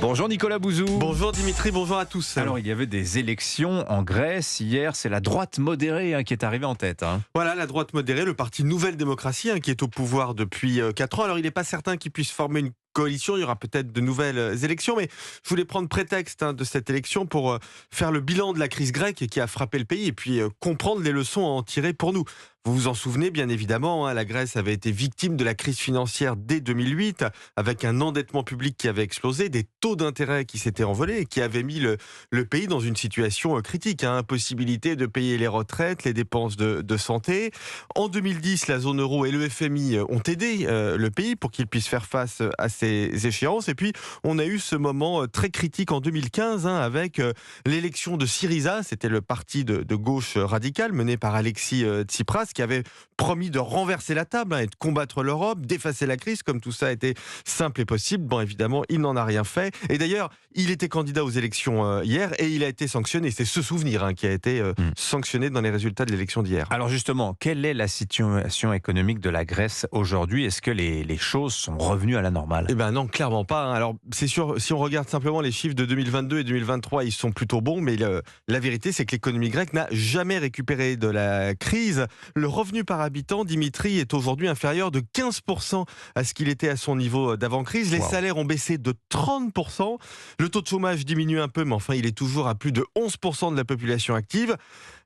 Bonjour Nicolas Bouzou. Bonjour Dimitri, bonjour à tous. Alors il y avait des élections en Grèce hier, c'est la droite modérée qui est arrivée en tête. Voilà, la droite modérée, le parti Nouvelle Démocratie qui est au pouvoir depuis 4 ans. Alors il n'est pas certain qu'il puisse former une coalition, il y aura peut-être de nouvelles élections, mais je voulais prendre prétexte de cette élection pour faire le bilan de la crise grecque qui a frappé le pays et puis comprendre les leçons à en tirer pour nous. Vous vous en souvenez bien évidemment, la Grèce avait été victime de la crise financière dès 2008, avec un endettement public qui avait explosé, des taux d'intérêt qui s'étaient envolés et qui avaient mis le pays dans une situation critique. Impossibilité de payer les retraites, les dépenses de santé. En 2010, la zone euro et le FMI ont aidé le pays pour qu'il puisse faire face à ces échéances. Et puis, on a eu ce moment très critique en 2015 avec l'élection de Syriza, c'était le parti de gauche radicale mené par Alexis Tsipras, qui avait promis de renverser la table et de combattre l'Europe, d'effacer la crise, comme tout ça a été simple et possible. Bon, évidemment, il n'en a rien fait. Et d'ailleurs, il était candidat aux élections hier et il a été sanctionné. C'est ce souvenir qui a été sanctionné dans les résultats de l'élection d'hier. Alors justement, quelle est la situation économique de la Grèce aujourd'hui ? Est-ce que les choses sont revenues à la normale ? Eh ben non, clairement pas. Alors, c'est sûr, si on regarde simplement les chiffres de 2022 et 2023, ils sont plutôt bons, mais la vérité, c'est que l'économie grecque n'a jamais récupéré de la crise. Le revenu par habitant, Dimitri, est aujourd'hui inférieur de 15% à ce qu'il était à son niveau d'avant-crise. Les salaires ont baissé de 30%. Le taux de chômage diminue un peu, mais enfin, il est toujours à plus de 11% de la population active.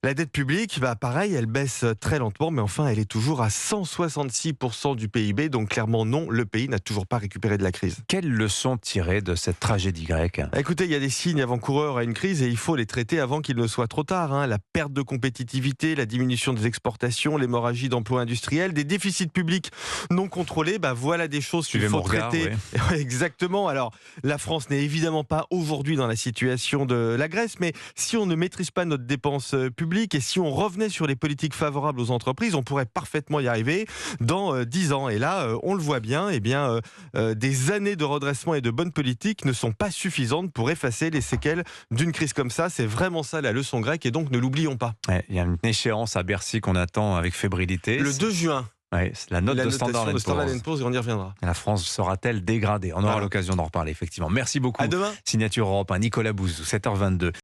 La dette publique, pareil, elle baisse très lentement, mais enfin, elle est toujours à 166% du PIB. Donc clairement, non, le pays n'a toujours pas récupéré de la crise. Quelles leçons tirer de cette tragédie grecque ? Écoutez, il y a des signes avant-coureurs à une crise et il faut les traiter avant qu'il ne soit trop tard. La perte de compétitivité, la diminution des exportations, l'hémorragie d'emplois industriels, des déficits publics non contrôlés, voilà des choses qu'il faut traiter. Ouais. Exactement. Alors, la France n'est évidemment pas aujourd'hui dans la situation de la Grèce, mais si on ne maîtrise pas notre dépense publique et si on revenait sur les politiques favorables aux entreprises, on pourrait parfaitement y arriver dans 10 ans. Et là, on le voit bien, des années de redressement et de bonne politique ne sont pas suffisantes pour effacer les séquelles d'une crise comme ça. C'est vraiment ça la leçon grecque et donc ne l'oublions pas. Il y a une échéance à Bercy qu'on attend avec fébrilité. Le 2 juin. Oui, c'est la note de Standard & Poor's, et on y reviendra. La France sera-t-elle dégradée ? On aura l'occasion d'en reparler, effectivement. Merci beaucoup. À demain. Signature Europe 1, Nicolas Bouzou, 7h22.